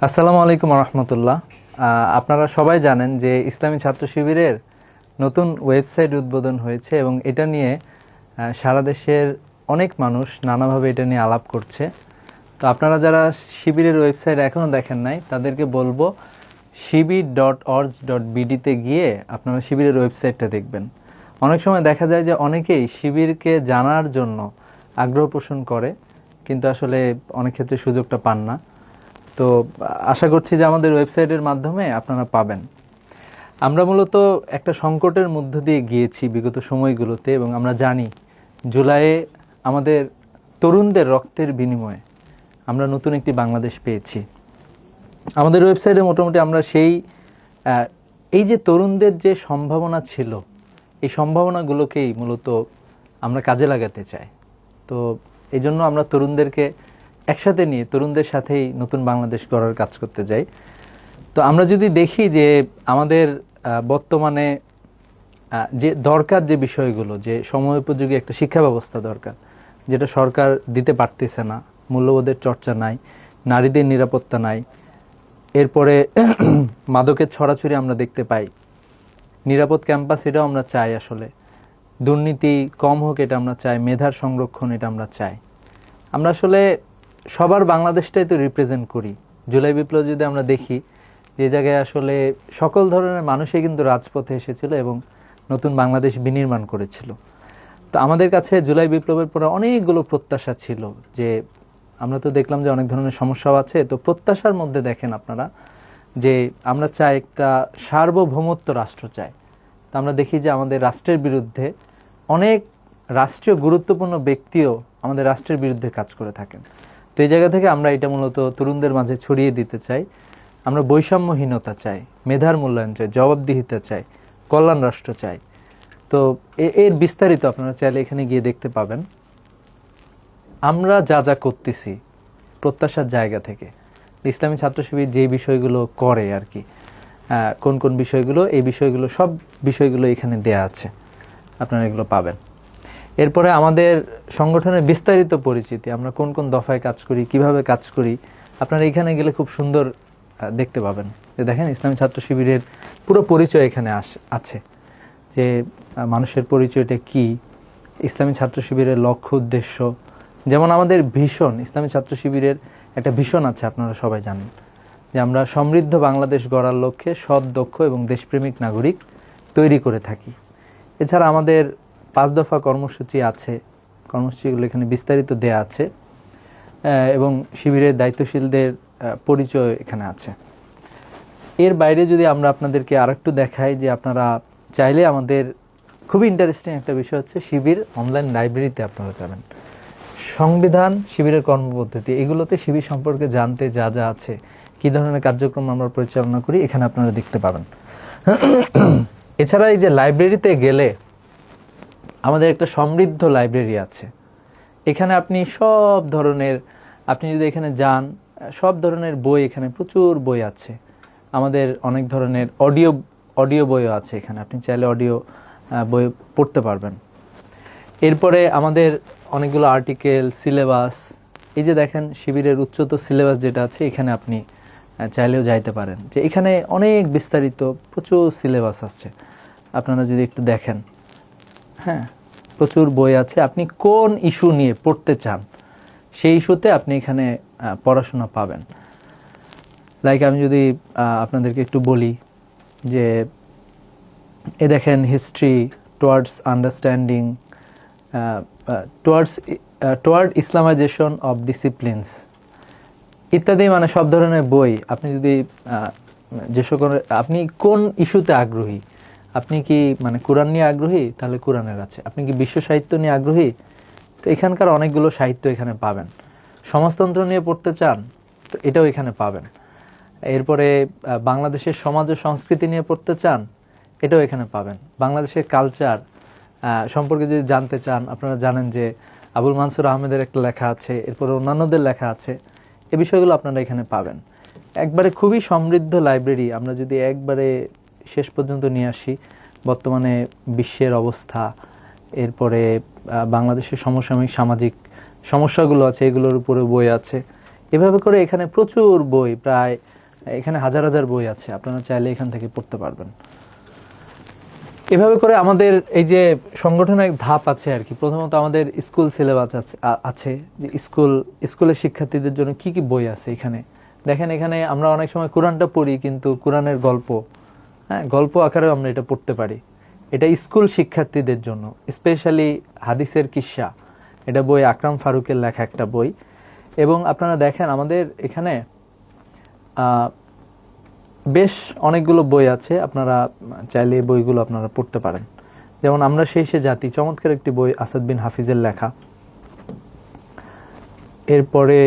আসসালামু আলাইকুম রহমতুল্লাহ। আপনারা সবাই জানেন যে ইসলামী ছাত্র শিবিরের নতুন ওয়েবসাইট উদ্বোধন হয়েছে এবং এটা নিয়ে সারা দেশের অনেক মানুষ নানাভাবে এটা নিয়ে আলাপ করছে। তো আপনারা যারা শিবিরের ওয়েবসাইট এখনও দেখেন নাই তাদেরকে বলবো shibir.org.bd-তে গিয়ে আপনারা শিবিরের ওয়েবসাইটটা দেখবেন। অনেক সময় দেখা যায় যে অনেকেই শিবিরকে জানার জন্য আগ্রহ পোষণ করে, কিন্তু আসলে অনেক ক্ষেত্রে সুযোগটা পান না। তো আশা করছি যে আমাদের ওয়েবসাইটের মাধ্যমে আপনারা পাবেন। আমরা মূলত একটা সংকটের মধ্য দিয়ে গিয়েছি বিগত সময়গুলোতে, এবং আমরা জানি জুলাইয়ে আমাদের তরুণদের রক্তের বিনিময়ে আমরা নতুন একটি বাংলাদেশ পেয়েছি। আমাদের ওয়েবসাইটে মোটামুটি আমরা এই যে তরুণদের যে সম্ভাবনা ছিল, এই সম্ভাবনাগুলোকেই মূলত আমরা কাজে লাগাতে চাই। তো এই জন্য আমরা তরুণদেরকে একসাথে নিয়ে তরুণদের সাথেই নতুন বাংলাদেশ গড়ার কাজ করতে যাই। তো আমরা যদি দেখি যে আমাদের বর্তমানে যে দরকার যে বিষয়গুলো, যে সময়োপযোগী একটা শিক্ষা ব্যবস্থা দরকার, যেটা সরকার দিতে পারতেছে না, মূল্যবোধের চর্চা নাই, নারীদের নিরাপত্তা নাই, এরপরে মাদকের ছড়াছড়ি আমরা দেখতে পাই, নিরাপদ ক্যাম্পাস এটাও আমরা চাই, আসলে দুর্নীতি কম হোক এটা আমরা চাই, মেধার সংরক্ষণ এটা আমরা চাই। আমরা আসলে সবার বাংলাদেশটাই তো রিপ্রেজেন্ট করি। জুলাই বিপ্লব যদি আমরা দেখি, যে জায়গায় আসলে সকল ধরনের মানুষই কিন্তু রাজপথে এসেছিল এবং নতুন বাংলাদেশ বিনির্মাণ করেছিল। তো আমাদের কাছে জুলাই বিপ্লবের পরে অনেকগুলো প্রত্যাশা ছিল, যে আমরা তো দেখলাম যে অনেক ধরনের সমস্যাও আছে। তো প্রত্যাশার মধ্যে দেখেন আপনারা যে আমরা চাই একটা সার্বভৌমত্ব রাষ্ট্র চাই। তো আমরা দেখি যে আমাদের রাষ্ট্রের বিরুদ্ধে অনেক রাষ্ট্রীয় গুরুত্বপূর্ণ ব্যক্তিও আমাদের রাষ্ট্রের বিরুদ্ধে কাজ করে থাকেন। তো এই জায়গা থেকে আমরা এটা মূলত তরুণদের মাঝে ছড়িয়ে দিতে চাই। আমরা বৈষম্যহীনতা চাই, মেধার মূল্যায়ন চাই, জবাবদিহিতা চাই, কল্যাণ রাষ্ট্র চাই। তো এর বিস্তারিত আপনারা চাইলে এখানে গিয়ে দেখতে পাবেন। আমরা যা যা করতেছি প্রত্যাশার জায়গা থেকে, ইসলামী ছাত্র শিবির যে বিষয়গুলো করে আর কি, কোন কোন বিষয়গুলো, এই বিষয়গুলো সব বিষয়গুলো এখানে দেয়া আছে, আপনারা এগুলো পাবেন। এরপরে আমাদের সংগঠনের বিস্তারিত পরিচিতি, আমরা কোন কোন দফায় কাজ করি, কিভাবে কাজ করি, আপনারা এখানে গেলে খুব সুন্দর দেখতে পাবেন। যে দেখেন ইসলামী ছাত্র শিবিরের পুরো পরিচয় এখানে আছে, যে মানুষের পরিচয়টা কি, ইসলামী ছাত্র শিবিরের লক্ষ্য উদ্দেশ্য। যেমন আমাদের ভীষণ, ইসলামী ছাত্র শিবিরের একটা ভীষণ আছে, আপনারা সবাই জানেন যে আমরা সমৃদ্ধ বাংলাদেশ গড়ার লক্ষ্যে সৎ, দক্ষ এবং দেশপ্রেমিক নাগরিক তৈরি করে থাকি। এছাড়া আমাদের 5 দফা কর্মসূচি আছে, কর্মসূচিগুলো এখানে বিস্তারিত দেয়া আছে, এবং শিবিরের দায়িত্বশীলদের পরিচয় এখানে আছে। এর বাইরে যদি আমরা আপনাদেরকে আরেকটু দেখাই, যে আপনারা চাইলে আমাদের খুবই ইন্টারেস্টিং একটা বিষয় হচ্ছে শিবির অনলাইন লাইব্রেরিতে আপনারা যাবেন। সংবিধান, শিবিরের কর্মপদ্ধতি, এগুলোতে শিবির সম্পর্কে জানতে যা যা আছে, কী ধরনের কার্যক্রম আমরা পরিচালনা করি, এখানে আপনারা দেখতে পাবেন। এছাড়া এই যে লাইব্রেরিতে গেলে আমাদের একটা সমৃদ্ধ লাইব্রেরি আছে। এখানে আপনি সব ধরনের, আপনি যদি এখানে যান, সব ধরনের বই, এখানে প্রচুর বই আছে। আমাদের অনেক ধরনের অডিও বইও আছে এখানে, আপনি চাইলে অডিও বই পড়তে পারবেন। এরপরে আমাদের অনেকগুলো আর্টিকেল, সিলেবাস, এই যে দেখেন শিবিরের উচ্চতর সিলেবাস যেটা আছে, এখানে আপনি চাইলেও যাইতে পারেন। যে এখানে অনেক বিস্তারিত প্রচুর সিলেবাস আছে, আপনারা যদি একটু দেখেন, হ্যাঁ, প্রচুর বই আছে। আপনি কোন ইস্যু নিয়ে পড়তে চান সেই ইস্যুতে আপনি এখানে পড়াশোনা পাবেন। লাইক আমি যদি আপনাদেরকে একটু বলি, যে এ দেখেন history towards understanding, toward Islamisation of disciplines ইত্যাদি, মানে সব ধরনের বই। আপনি যদি যে সকল, আপনি কোন ইস্যুতে আগ্রহী, আপনি কি মানে কোরআন নিয়ে আগ্রহী, তাহলে কোরআনের আছে। আপনি কি বিশ্ব সাহিত্য নিয়ে আগ্রহী, তো এখানকার অনেকগুলো সাহিত্য এখানে পাবেন। সমাজতন্ত্র নিয়ে পড়তে চান, তো এটাও এখানে পাবেন। এরপরে বাংলাদেশের সমাজ ও সংস্কৃতি নিয়ে পড়তে চান, এটাও এখানে পাবেন। বাংলাদেশের কালচার সম্পর্কে যদি জানতে চান, আপনারা জানেন যে আবুল মানসুর আহমেদের একটা লেখা আছে, এরপরে অন্যান্যদের লেখা আছে, এই বিষয়গুলো আপনারা এখানে পাবেন। একবারে খুবই সমৃদ্ধ লাইব্রেরি। আমরা যদি একবারে শেষ পর্যন্ত নিয়ে আসি, বর্তমানে বিশ্বের অবস্থা, এরপরে বাংলাদেশের সমসাময়িক সামাজিক সমস্যাগুলো আছে, এগুলোর উপরে বই আছে। এভাবে করে এখানে প্রচুর বই, প্রায় এখানে হাজার হাজার বই আছে, আপনারা চাইলে এখান থেকে পড়তে পারবেন। এভাবে করে আমাদের এই যে সংগঠনের ধাপ আছে আর কি। প্রথমত আমাদের স্কুল সিলেবাস আছে যে স্কুলের শিক্ষার্থীদের জন্য কি কি বই আছে এখানে দেখেন। এখানে আমরা অনেক সময় কোরআনটা পড়ি, কিন্তু কোরআনের গল্প, গল্প আকারেও আমরা এটা পড়তে পারি। এটা স্কুল শিক্ষার্থীদের জন্য স্পেশালি হাদিসের কিস্সা, এটা বই আকরাম ফারুকের লেখা একটা বই। এবং আপনারা দেখেন আমাদের এখানে বেশ অনেকগুলো বই আছে, আপনারা চাইলে এই বইগুলো আপনারা পড়তে পারেন। যেমন আমরা সেই সে জাতি, চমৎকার একটি বই, আসাদ বিন হাফিজের লেখা। এরপরে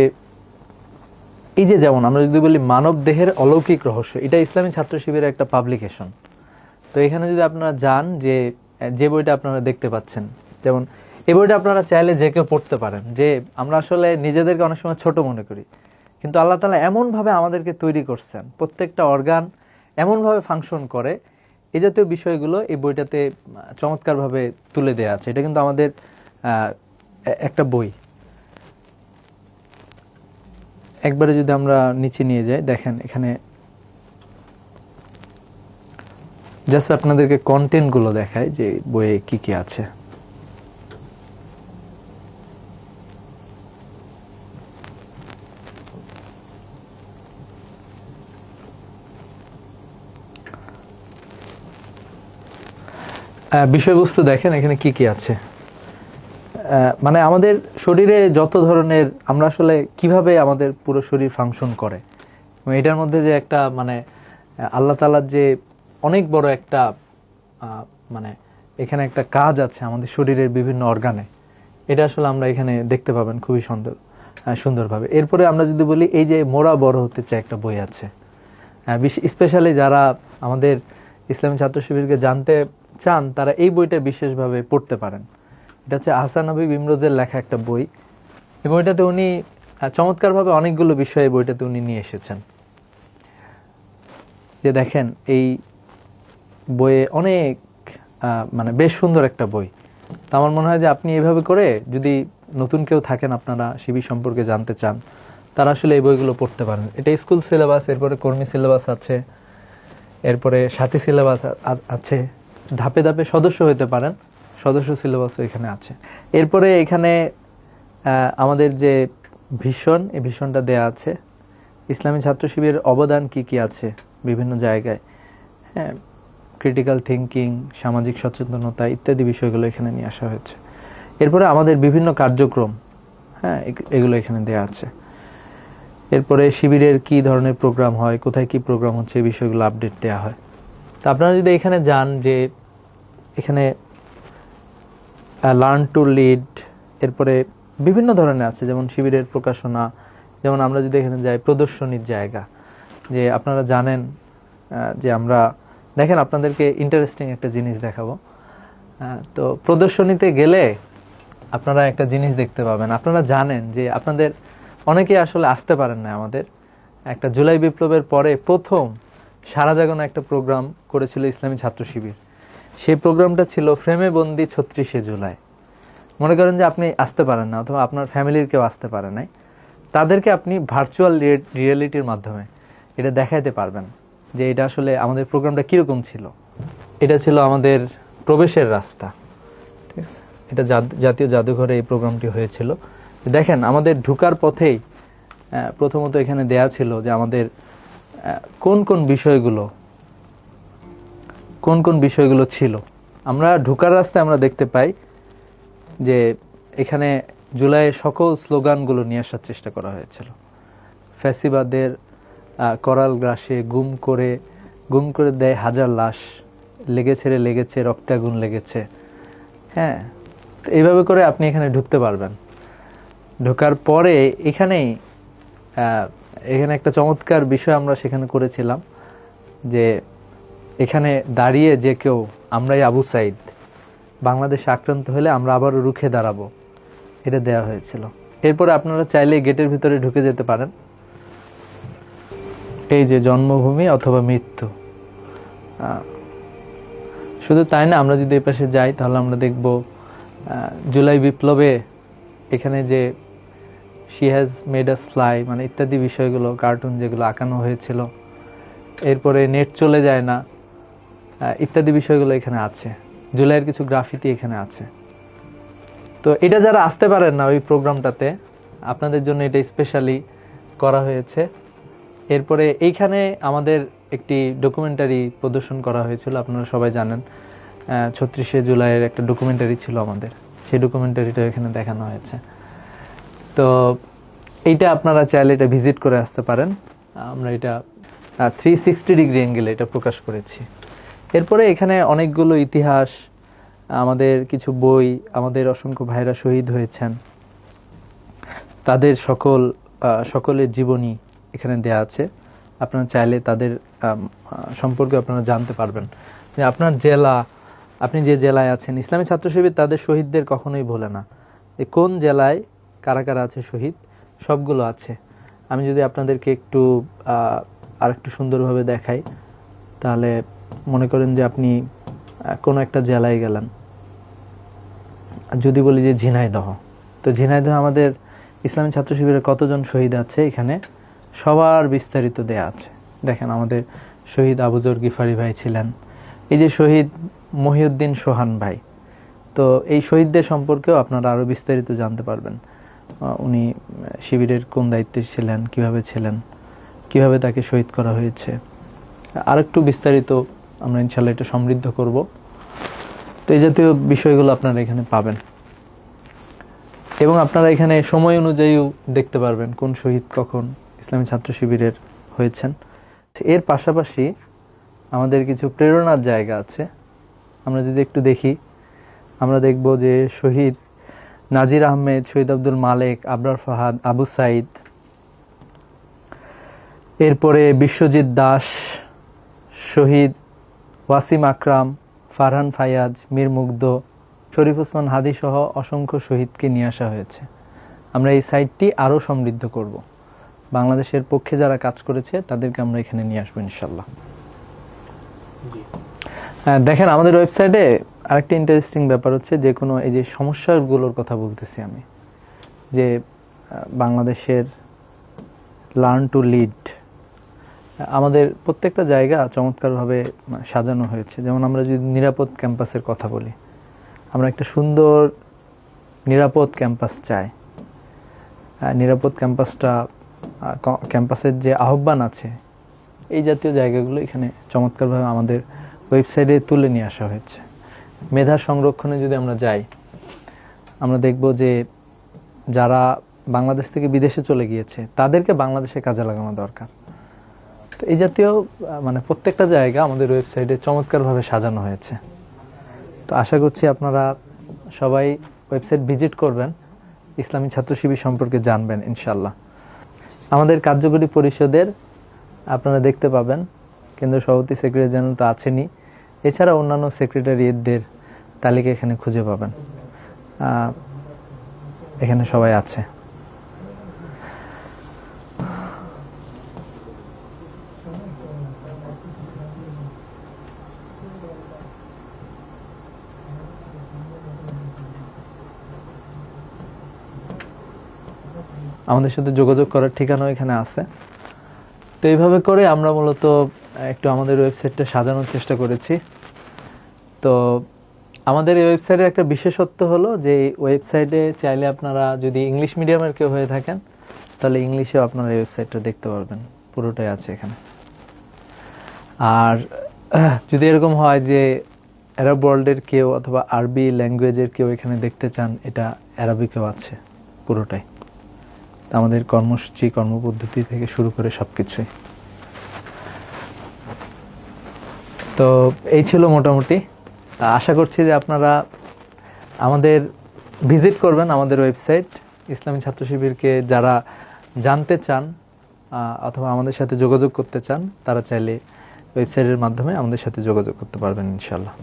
এই যে যেমন আমরা যদি বলি মানব দেহের অলৌকিক রহস্য, এটা ইসলামী ছাত্র শিবিরের একটা পাবলিকেশন। তো এখানে যদি আপনারা যান, যে বইটা আপনারা দেখতে পাচ্ছেন, যেমন এই বইটা আপনারা চাইলে যে কেউ পড়তে পারেন। যে আমরা আসলে নিজেদেরকে অনেক সময় ছোট মনে করি, কিন্তু আল্লাহ তাআলা এমনভাবে আমাদেরকে তৈরি করছেন, প্রত্যেকটা অর্গান এমনভাবে ফাংশন করে, এই জাতীয় বিষয়গুলো এই বইটাতে চমৎকারভাবে তুলে দেওয়া আছে। এটা কিন্তু আমাদের একটা বই। একবারে যদি আমরা নিচে নিয়ে যাই, দেখেন এখানে জাস্ট আপনাদেরকে কন্টেন্টগুলো দেখায় যে বইয়ে কি কি আছে। বিষয়বস্তু দেখেন এখানে কি কি আছে। মানে আমাদের শরীরে যত ধরনের, আমরা আসলে কিভাবে আমাদের পুরো শরীর ফাংশন করে, এটার মধ্যে যে একটা মানে আল্লাহ তাআলার যে অনেক বড় একটা মানে এখানে একটা কাজ আছে আমাদের শরীরের বিভিন্ন অর্গানে, এটা আসলে আমরা এখানে দেখতে পাবেন খুবই সুন্দরভাবে। এরপরে আমরা যদি বলি, এই যে মোরা বড় হতে চাই একটা বই আছে, স্পেশালি যারা আমাদের ইসলামী ছাত্র শিবিরকে জানতে চান, তারা এই বইটা বিশেষভাবে পড়তে পারেন। এটা হচ্ছে আহসান হাবিব ইমরোজের লেখা একটা বই। এই বইটাতে উনি চমৎকারভাবে অনেকগুলো বিষয়ে বইটাতে উনি নিয়ে এসেছেন। যে দেখেন এই বইয়ে অনেক মানে বেশ সুন্দর একটা বই। তো আমার মনে হয় যে আপনি এইভাবে করে, যদি নতুন কেউ থাকেন আপনারা শিবির সম্পর্কে জানতে চান, তারা আসলে এই বইগুলো পড়তে পারেন। এটা স্কুল সিলেবাস, এরপরে কর্মী সিলেবাস আছে, এরপরে সাথী সিলেবাস আছে, ধাপে ধাপে সদস্য হতে পারেন, সদস্য সিলেবাসও এখানে আছে। এরপরে এখানে আমাদের যে ভিশন, এই ভিশনটা দেয়া আছে, ইসলামী ছাত্র শিবিরের অবদান কি কি আছে বিভিন্ন জায়গায়, হ্যাঁ, ক্রিটিক্যাল থিঙ্কিং, সামাজিক সচেতনতা ইত্যাদি বিষয়গুলো এখানে নিয়ে আসা হয়েছে। এরপরে আমাদের বিভিন্ন কার্যক্রম, হ্যাঁ, এগুলো এখানে দেয়া আছে। এরপরে শিবিরের কি ধরনের প্রোগ্রাম হয়, কোথায় কি প্রোগ্রাম হচ্ছে, এই বিষয়গুলো আপডেট দেওয়া হয়। তা আপনারা যদি এখানে যান, যে এখানে লার্ন টু লিড, এরপরে বিভিন্ন ধরনের আছে, যেমন শিবিরের প্রকাশনা, যেমন আমরা যদি এখানে যাই প্রদর্শনীর জায়গা, যে আপনারা জানেন যে আমরা দেখেন আপনাদেরকে ইন্টারেস্টিং একটা জিনিস দেখাবো। তো প্রদর্শনীতে গেলে আপনারা একটা জিনিস দেখতে পাবেন। আপনারা জানেন যে আপনাদের অনেকেই আসলে আসতে পারেন না। আমাদের একটা জুলাই বিপ্লবের পরে প্রথম সারা জাগানো একটা প্রোগ্রাম করেছিল ইসলামী ছাত্র শিবির। সেই প্রোগ্রামটা ছিল ফ্রেমে বন্দি ৩৬শে জুলাই। মনে করেন যে আপনি আসতে পারেন না, অথবা আপনার ফ্যামিলির কেউ আসতে পারে নাই, তাদেরকে আপনি ভার্চুয়াল রিয়েলিটির মাধ্যমে এটা দেখাইতে পারবেন যে এটা আসলে আমাদের প্রোগ্রামটা কীরকম ছিল। এটা ছিল আমাদের প্রবেশের রাস্তা, ঠিক আছে। এটা জাতীয় জাদুঘরে এই প্রোগ্রামটি হয়েছিল। দেখেন আমাদের ঢুকার পথেই প্রথমত এখানে দেয়া ছিল যে আমাদের কোন কোন বিষয়গুলো ছিল। আমরা ঢুকার রাস্তায় আমরা দেখতে পাই যে এখানে জুলাইয়ের সকল স্লোগানগুলো নিয়ে আসার চেষ্টা করা হয়েছিল। ফ্যাসিবাদের করাল গ্রাসে গুম করে দেয় হাজার লাশ, লেগেছে রক্তে আগুন লেগেছে, হ্যাঁ। তো এইভাবে করে আপনি এখানে ঢুকতে পারবেন। ঢোকার পরে এখানে একটা চমৎকার বিষয় আমরা সেখানে করেছিলাম, যে এখানে দাঁড়িয়ে যে কেউ, আমরাই আবু সাইদ, বাংলাদেশে আক্রান্ত হলে আমরা আবারও রুখে দাঁড়াবো, এটা দেয়া হয়েছিল। এরপরে আপনারা চাইলে গেটের ভিতরে ঢুকে যেতে পারেন। এই যে জন্মভূমি অথবা মৃত্যু। শুধু তাই না, আমরা যদি এই পাশে যাই তাহলে আমরা দেখব জুলাই বিপ্লবে এখানে যে she has made us fly, মানে ইত্যাদি বিষয়গুলো, কার্টুন যেগুলো আঁকানো হয়েছিল। এরপরে নেট চলে যায় না, ইত্যাদি বিষয়গুলো এখানে আছে। জুলাইয়ের কিছু গ্রাফিতি এখানে আছে। তো এটা যারা আসতে পারেন না ওই প্রোগ্রামটাতে, আপনাদের জন্য এটা স্পেশালি করা হয়েছে। এরপরে এইখানে আমাদের একটি ডকুমেন্টারি প্রদর্শন করা হয়েছিল, আপনারা সবাই জানেন ৩৬শে জুলাইয়ের একটা ডকুমেন্টারি ছিল আমাদের, সেই ডকুমেন্টারিটা এখানে দেখানো হয়েছে। তো এইটা আপনারা চাইলে এটা ভিজিট করে আসতে পারেন। আমরা এটা 360 ডিগ্রি অ্যাঙ্গেলে এটা প্রকাশ করেছি। এরপরে এখানে অনেকগুলো ইতিহাস, আমাদের কিছু বই, আমাদের অসংখ্য ভাইরা শহীদ হয়েছেন, তাদের সকলের জীবনী এখানে দেয়া আছে। আপনারা চাইলে তাদের সম্পর্কে আপনারা জানতে পারবেন যে আপনার জেলা, আপনি যে জেলায় আছেন, ইসলামী ছাত্র শিবির তাদের শহীদদের কখনোই ভোলে না, যে কোন জেলায় কারা কারা আছে শহীদ, সবগুলো আছে। আমি যদি আপনাদেরকে একটু আরেকটু সুন্দরভাবে দেখাই, তাহলে মনে করেন যে আপনি কোনো একটা জেলায় গেলেন। যদি বলি যে ঝিনাইদহ, তো ঝিনাইদহ আমাদের ইসলামী ছাত্র শিবিরের কতজন শহীদ আছে এখানে সবার বিস্তারিত দেয়া আছে। দেখেন, আমাদের শহীদ আবুজর গিফারি ভাই ছিলেন, এই যে শহীদ মহিউদ্দিন সোহান ভাই, তো এই শহীদদের সম্পর্কেও আপনারা আরও বিস্তারিত জানতে পারবেন। উনি শিবিরের কোন দায়িত্বে ছিলেন, কিভাবে তাকে শহীদ করা হয়েছে, আরেকটু বিস্তারিত আমরা ইনশাল্লাহ এটা সমৃদ্ধ করব। তো এই জাতীয় বিষয়গুলো আপনারা এখানে পাবেন, এবং আপনারা এখানে সময় অনুযায়ীও দেখতে পারবেন কোন শহীদ কখন ইসলামী ছাত্র শিবিরের হয়েছেন। এর পাশাপাশি আমাদের কিছু প্রেরণার জায়গা আছে। আমরা যদি একটু দেখি, আমরা দেখব যে শহীদ নাজির আহমেদ, শহীদ আব্দুল মালেক, আবরার ফাহাদ, আবু সাইদ, এরপরে বিশ্বজিৎ দাস, শহীদ ওয়াসিম আকরাম, ফারহান ফায়াজ, মীর মুগ্ধ, শরীফ ওসমান হাদি সহ অসংখ্য শহীদকে নিয়ে আসা হয়েছে। আমরা এই সাইটটি আরও সমৃদ্ধ করব। বাংলাদেশের পক্ষে যারা কাজ করেছে তাদেরকে আমরা এখানে নিয়ে আসবো ইনশাল্লাহ। দেখেন, আমাদের ওয়েবসাইটে আরেকটা ইন্টারেস্টিং ব্যাপার হচ্ছে, যে কোনো এই যে সমস্যাগুলোর কথা বলতেছি আমি, যে বাংলাদেশের লার্ন টু লিড, আমাদের প্রত্যেকটা জায়গা চমৎকারভাবে সাজানো হয়েছে। যেমন আমরা যদি নিরাপদ ক্যাম্পাসের কথা বলি, আমরা একটা সুন্দর নিরাপদ ক্যাম্পাস চাই। নিরাপদ ক্যাম্পাসের যে আহ্বান আছে, এই জাতীয় জায়গাগুলো এখানে চমৎকারভাবে আমাদের ওয়েবসাইটে তুলে নিয়ে আসা হয়েছে। মেধা সংরক্ষণে যদি আমরা যাই, আমরা দেখব যে যারা বাংলাদেশ থেকে বিদেশে চলে গিয়েছে তাদেরকে বাংলাদেশে কাজে লাগানো দরকার। তো এই জাতীয় প্রত্যেকটা জায়গা আমাদের ওয়েবসাইটে চমৎকারভাবে সাজানো হয়েছে। তো আশা করছি আপনারা সবাই ওয়েবসাইট ভিজিট করবেন, ইসলামী ছাত্র শিবির সম্পর্কে জানবেন ইনশাল্লাহ। আমাদের কার্যকরী পরিষদের আপনারা দেখতে পাবেন, কেন্দ্র সভাপতি, সেক্রেটারি জেনারেল তো আছেনই, এছাড়া অন্যান্য সেক্রেটারিয়েটদের তালিকা এখানে খুঁজে পাবেন, এখানে সবাই আছে। আমাদের সাথে যোগাযোগ করার ঠিকানাও এখানে আছে। তো এইভাবে করে আমরা মূলত একটু আমাদের ওয়েবসাইটটা সাজানোর চেষ্টা করেছি। তো আমাদের এই ওয়েবসাইটের একটা বিশেষত্ব হলো যে ওয়েবসাইটে চাইলে আপনারা যদি ইংলিশ মিডিয়ামের কেউ হয়ে থাকেন, তাহলে ইংলিশেও আপনারা এই ওয়েবসাইটটা দেখতে পারবেন, পুরোটাই আছে এখানে। আর যদি এরকম হয় যে আরব ওয়ার্ল্ডের কেউ অথবা আরবি ল্যাঙ্গুয়েজের কেউ এখানে দেখতে চান, এটা আরবিকেও আছে পুরোটাই। আমাদের কর্মসূচি, কর্মপদ্ধতি থেকে শুরু করে সব কিছুই। তো এই ছিল মোটামুটি। আশা করছি যে আপনারা আমাদের ভিজিট করবেন আমাদের ওয়েবসাইট। ইসলামী ছাত্র শিবিরকে যারা জানতে চান অথবা আমাদের সাথে যোগাযোগ করতে চান, তারা চাইলে ওয়েবসাইটের মাধ্যমে আমাদের সাথে যোগাযোগ করতে পারবেন ইনশাল্লাহ।